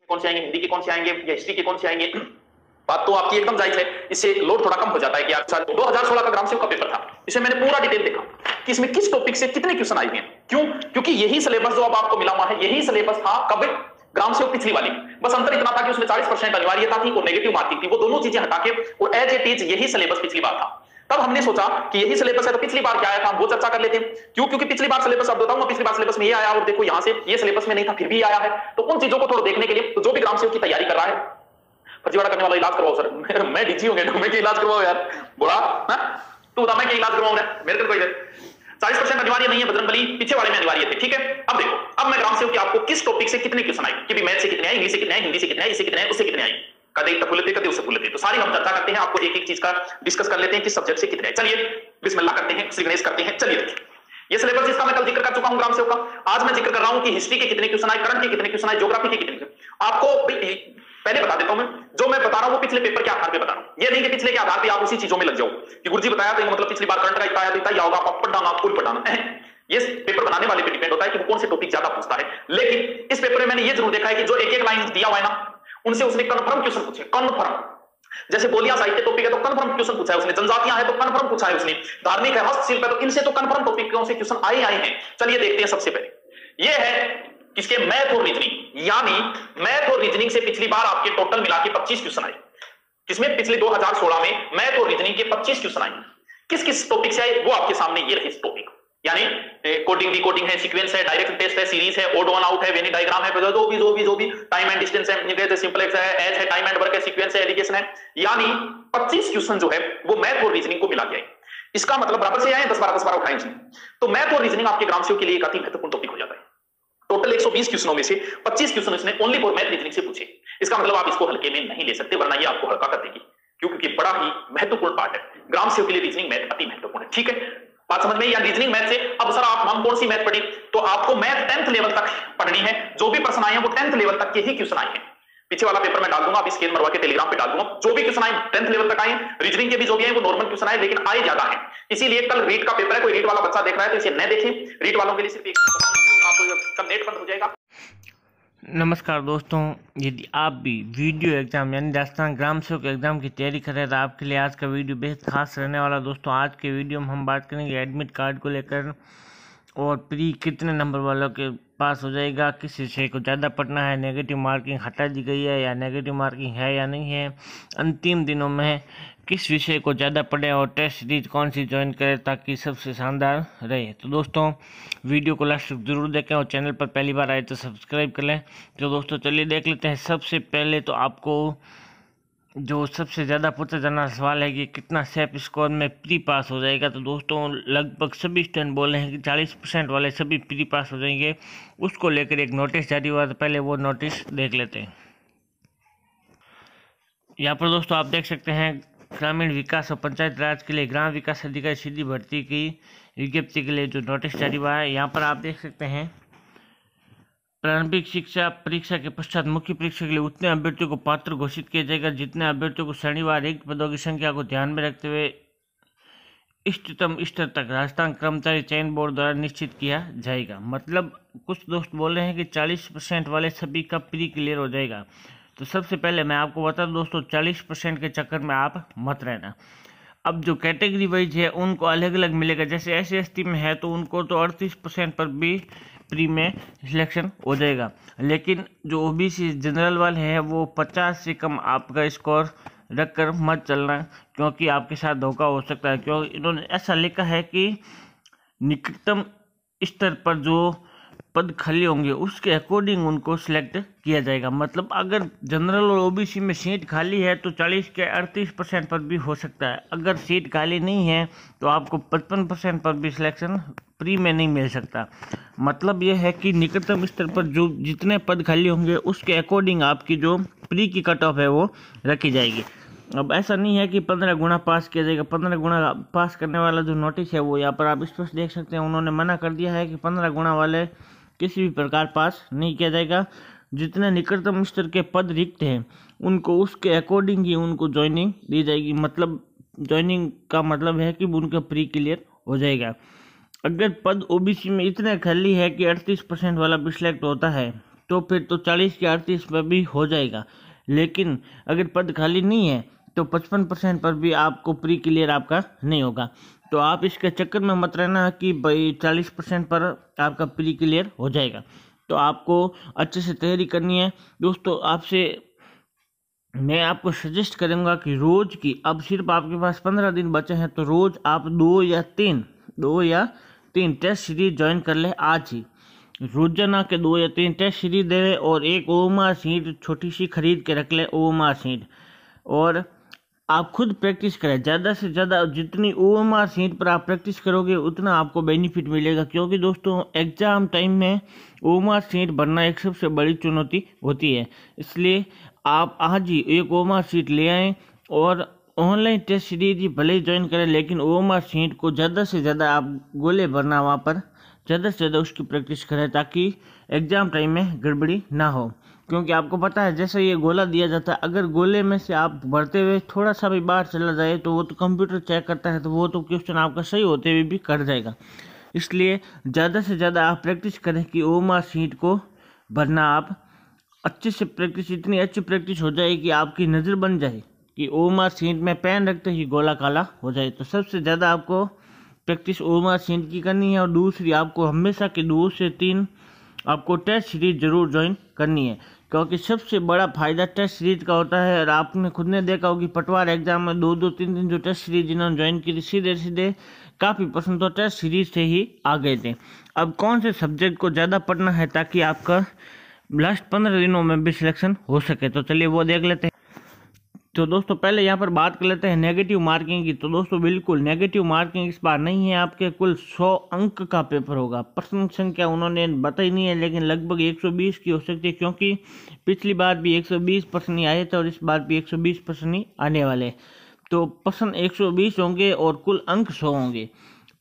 कौन से आएंगे, हिंदी के कौन से आएंगे या हिस्ट्री के कौन से आएंगे। बात तो आपकी एकदम जायज है, इससे लोड थोड़ा कम हो जाता है कि यार 2016 का ग्राम सेवक का पेपर था, इसे मैंने पूरा डिटेल देखा कि इसमें किस टॉपिक से कितने क्वेश्चन आए हैं। क्यों? क्योंकि यही सिलेबस जो अब आपको मिला हुआ है, यही सिलेबस था कब ग्राम सेवक पिछली वाली, बस अंतर इतना था कि उसमें 40% अनिवार्यता थी और नेगेटिव मार्किंग थी, वो दोनों चीजें हटा के और एज इट इज यही सिलेबस पिछली बार था। तब हमने सोचा कि यही सिलेबस है तो पिछली बार क्या आया था हम वो चर्चा कर लेते हैं। क्यों? क्योंकि पिछली बार सिलेबस, अब बताऊंगा, पिछली बार सिलेबस में ये आया और देखो यहां से ये सिलेबस में नहीं था फिर भी आया है, तो उन चीजों को थोड़ा देखने के लिए तो जो भी ग्राम सेवक की तैयारी कर रहा है, फर्जीवाड़ा करने वाला इलाज करवाओ सर, मैं डीजी हूं, मैं इलाज करवाओ यार, बुरा तू बता, मैं क्या इलाज करवाऊं मेरे को कोई 40% अनिवार्य नहीं है बजरंगबली, पीछे वाले में अनिवार्य थे, ठीक है। अब देखो, अब मैं ग्राम सेवक की आपको किस टॉपिक से कितने क्वेश्चन आए, कि मैथ से कितने आए, इंग्लिश से कितने आए, हिंदी से कितने आए, इससे कितने आए, उससे कितने आए, कदे तफुलते कदे उससे फुलते, तो सारी हम चर्चा करते हैं, आपको एक एक चीज का डिस्कस कर लेते हैं कि सब्जेक्ट से कितने आए। चलिए बिस्मिल्लाह करते हैं, श्री गणेश करते हैं। चलिए देखिए, ये सिलेबस जिसका मैं कल जिक्र कर चुका हूं ग्राम सेवक का, आज मैं जिक्र कर रहा हूं कि हिस्ट्री के कितने क्वेश्चन आए, करंट के कितने क्वेश्चन आए, ज्योग्राफी के कितने। आपको पहले बता देता हूं, मैं जो मैं बता रहा हूं वो पिछले पेपर के आधार पे बता रहा हूं, ये नहीं कि पिछले के आधार पे आप उसी चीजों में लग जाओ कि गुरुजी बताया तो मतलब पिछली बार करंट का इतना आया देता या होगा, आप पढ़ना फुल पढ़ाना। ये पेपर बनाने वाले पे डिपेंड होता है कि वो कौन से टॉपिक ज्यादा पूछता है। लेकिन इस पेपर में मैंने ये जरूर देखा है कि जो एक एक लाइन दिया हुआ है ना, उनसे उसने कन्फर्म क्वेश्चन पूछे, कन्फर्म। जैसे बोलियां साहित्य टॉपिक है तो कन्फर्म क्वेश्चन पूछा है उसने, जनजातियां है तो कन्फर्म पूछा है उसने, धार्मिक है, हस्तशिल्प है, तो इनसे तो कन्फर्म टॉपिक से क्वेश्चन आए हैं। चलिए देखते हैं। सबसे पहले ये है किसके, मैथ और रीजनिंग, यानी मैथ और रीजनिंग से पिछली बार आपके टोटल मिला के 25 क्वेश्चन आए। किसमें? पिछले 2016 में मैथ और रीजनिंग के 25 क्वेश्चन आए। किस किस टॉपिक से आए वो आपके सामने ये रहे टॉपिक, यानी कोडिंग डिकोडिंग है, सीक्वेंस है, डायरेक्ट टेस्ट है, सीरीज है, ओड वन आउट है, वेनी डायग्राम है, जो भी टाइम एंड डिस्टेंस है, सिंपलेक्स है, एज है, टाइम एंड वर्क है, सीक्वेंस है, एलिगेशन है, यानी 25 क्वेश्चन जो है वो मैथ और रीजनिंग को मिला के आए। इसका मतलब बराबर से आए 10-12 उठाए इसने, तो मैथ और रीजनिंग आपके ग्राम सेवक के लिए एक अति महत्वपूर्ण टॉपिक हो जाता है। टोटल 120 क्वेश्चनों में से 25 क्वेश्चन इसने ओनली फॉर मैथ रीजनिंग से पूछे। इसका मतलब आप इसको हल्के में नहीं ले सकते, वरना ये आपको हल्का कर देगी, क्योंकि बड़ा ही महत्वपूर्ण पार्ट है ग्राम सेवक के लिए। रीजनिंग मैथ अति महत्वपूर्ण है, ठीक है, बात समझ में? या रीजनिंग मैथ से, अब सर आप हम कौन सी मैथ पढ़ी, तो आपको मैथ 10th लेवल तक पढ़नी है। जो भी प्रश्न आए हैं वो 10th लेवल तक के ही क्वेश्चन आए हैं। पीछे वाला पेपर में डाल दूंगा, अभी स्कैन मरवा के टेलीग्राम पे डाल दूंगा। जो भी क्वेश्चन आए 10th लेवल तक आए, रीजनिंग के भी जो भी आए वो नॉर्मल क्वेश्चन आए, लेकिन आए ज्यादा है। इसीलिए कल रीट का पेपर है, कोई रीट वाला बच्चा देख रहा है तो इसे न देखें, रीट वालों के लिए सिर्फ एक आप नेट बंद हो जाएगा। नमस्कार दोस्तों, यदि आप भी वीडियो एग्ज़ाम यानी राजस्थान ग्राम सेवक एग्ज़ाम की तैयारी कर रहे हैं तो आपके लिए आज का वीडियो बेहद खास रहने वाला। दोस्तों आज के वीडियो में हम बात करेंगे एडमिट कार्ड को लेकर और प्री कितने नंबर वालों के पास हो जाएगा, किस विषय को ज़्यादा पढ़ना है, नेगेटिव मार्किंग हटा दी गई है या नेगेटिव मार्किंग है या नहीं है, अंतिम दिनों में किस विषय को ज़्यादा पढ़ें और टेस्ट सीरीज कौन सी ज्वाइन करें ताकि सबसे शानदार रहे। तो दोस्तों वीडियो को लास्ट तक जरूर देखें और चैनल पर पहली बार आए तो सब्सक्राइब कर लें। तो दोस्तों चलिए देख लेते हैं। सबसे पहले तो आपको जो सबसे ज़्यादा पूछा जाना सवाल है कि कितना सेफ स्कोर में प्री पास हो जाएगा। तो दोस्तों लगभग सभी स्टूडेंट बोल रहे हैं कि 40% वाले सभी प्री पास हो जाएंगे। उसको लेकर एक नोटिस जारी हुआ, तो पहले वो नोटिस देख लेते हैं। यहाँ पर दोस्तों आप देख सकते हैं ग्रामीण विकास और पंचायत राज के लिए ग्राम विकास अधिकारी सीधी भर्ती की विज्ञप्ति के लिए जो नोटिस जारी हुआ है, यहाँ पर आप देख सकते हैं प्रारंभिक शिक्षा परीक्षा के पश्चात मुख्य परीक्षा के लिए उतने अभ्यर्थियों को पात्र घोषित किया जाएगा जितने अभ्यर्थियों को शनिवार रिक्त पदों की संख्या को ध्यान में रखते हुए इष्टतम स्तर तक राजस्थान कर्मचारी चयन बोर्ड द्वारा निश्चित किया जाएगा। मतलब कुछ दोस्त बोल रहे हैं कि 40% वाले सभी का प्री क्लियर हो जाएगा। तो सबसे पहले मैं आपको बता दूं दोस्तों, 40% के चक्कर में आप मत रहना। अब जो कैटेगरी वाइज है उनको अलग अलग मिलेगा। जैसे SC/ST में है तो उनको तो 38% पर भी प्री में सिलेक्शन हो जाएगा, लेकिन जो OBC जनरल वाले हैं वो 50 से कम आपका स्कोर रख कर मत चलना, क्योंकि आपके साथ धोखा हो सकता है। क्योंकि इन्होंने ऐसा लिखा है कि निकटतम स्तर पर जो पद खाली होंगे उसके अकॉर्डिंग उनको सिलेक्ट किया जाएगा। मतलब अगर जनरल और OBC में सीट खाली है तो 40 के 38% पर भी हो सकता है। अगर सीट खाली नहीं है तो आपको 55% पर भी सिलेक्शन प्री में नहीं मिल सकता। मतलब यह है कि निकटतम स्तर पर जो जितने पद खाली होंगे उसके अकॉर्डिंग आपकी जो प्री की कट ऑफ है वो रखी जाएगी। अब ऐसा नहीं है कि 15 गुना पास किया जाएगा। 15 गुना पास करने वाला जो नोटिस है वो यहाँ पर आप स्पष्ट देख सकते हैं। उन्होंने मना कर दिया है कि 15 गुना वाले किसी भी प्रकार पास नहीं किया जाएगा। जितने निकटतम स्तर के पद रिक्त हैं उनको उसके अकॉर्डिंग ही उनको ज्वाइनिंग दी जाएगी। मतलब ज्वाइनिंग का मतलब है कि उनका प्री क्लियर हो जाएगा। अगर पद OBC में इतने खाली है कि 38% वाला भी सिलेक्ट होता है तो फिर तो 40 के 38 पर भी हो जाएगा। लेकिन अगर पद खाली नहीं है तो 55% पर भी आपको प्री क्लियर आपका नहीं होगा। तो आप इसके चक्कर में मत रहना कि भाई 40% पर आपका प्री क्लियर हो जाएगा। तो आपको अच्छे से तैयारी करनी है दोस्तों। मैं आपको सजेस्ट करूंगा कि रोज की, अब सिर्फ आपके पास 15 दिन बचे हैं, तो रोज आप 2 या 3 टेस्ट सीरीज ज्वाइन कर ले आज ही। रोजाना के 2 या 3 टेस्ट सीरीज दे रहे और एक ओएमआर शीट छोटी सी खरीद के रख ले, ओएमआर शीट, और आप खुद प्रैक्टिस करें। ज़्यादा से ज़्यादा जितनी ओएमआर शीट पर आप प्रैक्टिस करोगे उतना आपको बेनिफिट मिलेगा। क्योंकि दोस्तों एग्ज़ाम टाइम में ओएमआर शीट भरना एक सबसे बड़ी चुनौती होती है। इसलिए आप आज ही एक ओएमआर शीट ले आएँ और ऑनलाइन टेस्ट सीरीज भले ही ज्वाइन करें, लेकिन ओएमआर शीट को ज़्यादा से ज़्यादा आप गोले भरना, वहाँ पर ज़्यादा से ज़्यादा उसकी प्रैक्टिस करें ताकि एग्ज़ाम टाइम में गड़बड़ी ना हो। क्योंकि आपको पता है जैसे ये गोला दिया जाता है, अगर गोले में से आप भरते हुए थोड़ा सा भी बाहर चला जाए तो वो तो कंप्यूटर चेक करता है, तो वो तो क्वेश्चन आपका सही होते हुए भी कट जाएगा। इसलिए ज़्यादा से ज़्यादा आप प्रैक्टिस करें कि ओएमआर शीट को भरना आप अच्छे से प्रैक्टिस, इतनी अच्छी प्रैक्टिस हो जाए कि आपकी नज़र बन जाए कि ओएमआर शीट में पेन रखते ही गोला काला हो जाए। तो सबसे ज़्यादा आपको प्रैक्टिस ओएमआर शीट की करनी है। और दूसरी, आपको हमेशा के 2 से 3 आपको टेस्ट सीरीज जरूर ज्वाइन करनी है। क्योंकि सबसे बड़ा फायदा टेस्ट सीरीज का होता है। और आपने खुद ने देखा होगी पटवार एग्जाम में 2-2, 3-3 जो टेस्ट सीरीज जिन्होंने ज्वाइन की थी, सीधे सीधे काफ़ी परसेंट तो टेस्ट सीरीज से ही आ गए थे। अब कौन से सब्जेक्ट को ज़्यादा पढ़ना है ताकि आपका लास्ट 15 दिनों में भी सिलेक्शन हो सके, तो चलिए वो देख लेते हैं। तो दोस्तों पहले यहाँ पर बात कर लेते हैं नेगेटिव मार्किंग की। तो दोस्तों बिल्कुल नेगेटिव मार्किंग इस बार नहीं है, आपके कुल 100 अंक का पेपर होगा। प्रश्न संख्या उन्होंने बताई नहीं है, लेकिन लगभग 120 की हो सकती है, क्योंकि पिछली बार भी 120 प्रश्न ही आए थे और इस बार भी 120 प्रश्न ही आने वाले। तो प्रश्न 120 होंगे और कुल अंक 100 होंगे।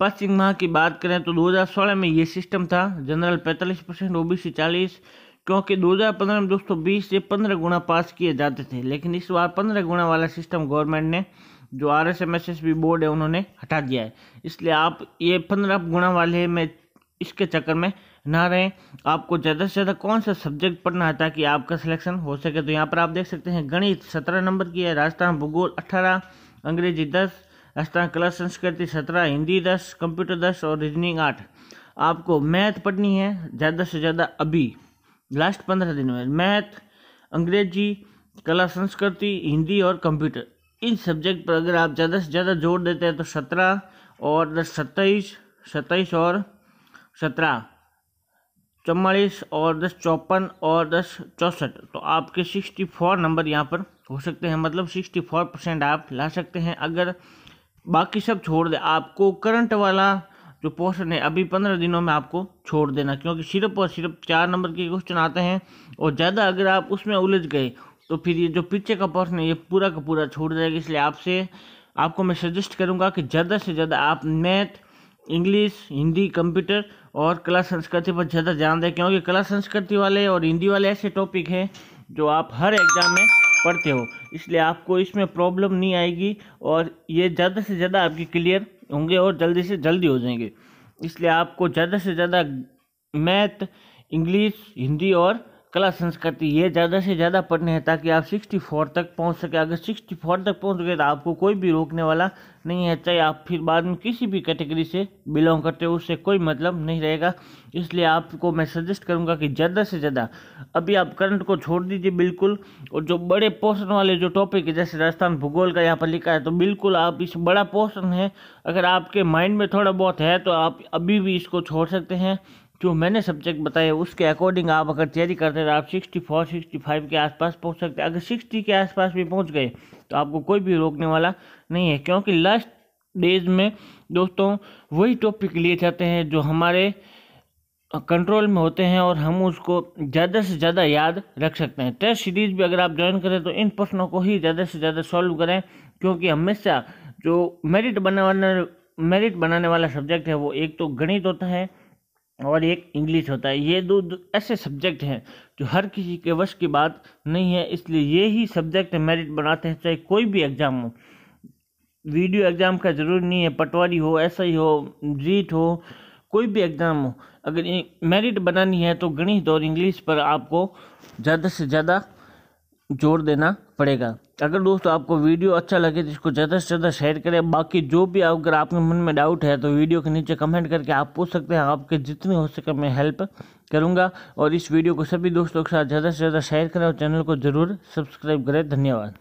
पासिंग मार्क की बात करें तो 2016 में ये सिस्टम था, जनरल 45%, ओबीसी 40%। क्योंकि 2015 में दोस्तों 20 से 15 गुना पास किए जाते थे, लेकिन इस बार 15 गुना वाला सिस्टम गवर्नमेंट ने, जो RSMSSB बोर्ड है, उन्होंने हटा दिया है। इसलिए आप ये 15 गुना वाले में इसके चक्कर में ना रहें। आपको ज़्यादा से ज़्यादा कौन सा सब्जेक्ट पढ़ना है ताकि आपका सिलेक्शन हो सके। तो यहाँ पर आप देख सकते हैं गणित 17 नंबर की है, राजस्थान भूगोल 18, अंग्रेजी 10, राजस्थान कला संस्कृति 17, हिंदी 10, कंप्यूटर 10 और रीजनिंग 8। आपको मैथ पढ़नी है ज़्यादा से ज़्यादा अभी लास्ट 15 दिन में। मैथ, अंग्रेजी, कला संस्कृति, हिंदी और कंप्यूटर, इन सब्जेक्ट पर अगर आप ज़्यादा से ज़्यादा जोर देते हैं तो 17 और 10 27, 27 और 17 44 और 10 54 और 10 64, तो आपके 64 नंबर यहाँ पर हो सकते हैं। मतलब 64% आप ला सकते हैं अगर बाकी सब छोड़ दे। आपको करंट वाला जो पोर्शन है अभी 15 दिनों में आपको छोड़ देना, क्योंकि सिर्फ और सिर्फ 4 नंबर के क्वेश्चन आते हैं और ज़्यादा अगर आप उसमें उलझ गए तो फिर ये जो पीछे का पोर्शन है ये पूरा का पूरा छूट जाएगा। इसलिए आपको मैं सजेस्ट करूँगा कि ज़्यादा से ज़्यादा आप मैथ, इंग्लिश, हिंदी, कंप्यूटर और कला संस्कृति पर ज़्यादा ध्यान दें, क्योंकि कला संस्कृति वाले और हिंदी वाले ऐसे टॉपिक हैं जो आप हर एग्ज़ाम में पढ़ते हो। इसलिए आपको इसमें प्रॉब्लम नहीं आएगी और ये ज़्यादा से ज़्यादा आपकी क्लियर होंगे और जल्दी से जल्दी हो जाएंगे। इसलिए आपको ज़्यादा से ज़्यादा मैथ, इंग्लिश, हिंदी और कला संस्कृति ये ज़्यादा से ज़्यादा पढ़ने हैं ताकि आप 64 तक पहुंच सके। अगर 64 तक पहुंच गए तो आपको कोई भी रोकने वाला नहीं है, चाहे आप फिर बाद में किसी भी कैटेगरी से बिलोंग करते हो, उससे कोई मतलब नहीं रहेगा। इसलिए आपको मैं सजेस्ट करूंगा कि ज़्यादा से ज़्यादा अभी आप करंट को छोड़ दीजिए बिल्कुल, और जो बड़े पोर्शन वाले जो टॉपिक है जैसे राजस्थान भूगोल का यहाँ पर लिखा है, तो बिल्कुल आप इस बड़ा पोर्शन है अगर आपके माइंड में थोड़ा बहुत है तो आप अभी भी इसको छोड़ सकते हैं। जो मैंने सब्जेक्ट बताए उसके अकॉर्डिंग आप अगर तैयारी करते हैं तो आप 64-65 के आसपास पहुंच सकते हैं। अगर 60 के आसपास भी पहुंच गए तो आपको कोई भी रोकने वाला नहीं है, क्योंकि लास्ट डेज में दोस्तों वही टॉपिक लिए जाते हैं जो हमारे कंट्रोल में होते हैं और हम उसको ज़्यादा से ज़्यादा याद रख सकते हैं। टेस्ट सीरीज भी अगर आप ज्वाइन करें तो इन प्रश्नों को ही ज़्यादा से ज़्यादा सॉल्व करें, क्योंकि हमेशा जो मेरिट बनाने वाला सब्जेक्ट है वो एक तो गणित होता है और एक इंग्लिश होता है। ये दो ऐसे सब्जेक्ट हैं जो हर किसी के वश की बात नहीं है, इसलिए ये ही सब्जेक्ट मेरिट बनाते हैं। चाहे कोई भी एग्ज़ाम हो, वीडियो एग्ज़ाम का ज़रूरी नहीं है, पटवारी हो, SI हो, जीट हो, कोई भी एग्ज़ाम हो, अगर मेरिट बनानी है तो गणित और इंग्लिश पर आपको ज़्यादा से ज़्यादा जोर देना पड़ेगा। अगर दोस्तों आपको वीडियो अच्छा लगे तो इसको ज़्यादा से ज़्यादा शेयर करें। बाकी जो भी अगर आपके मन में डाउट है तो वीडियो के नीचे कमेंट करके आप पूछ सकते हैं, आपके जितनी हो सके मैं हेल्प करूंगा। और इस वीडियो को सभी दोस्तों के साथ ज़्यादा से ज़्यादा शेयर करें और चैनल को ज़रूर सब्सक्राइब करें। धन्यवाद।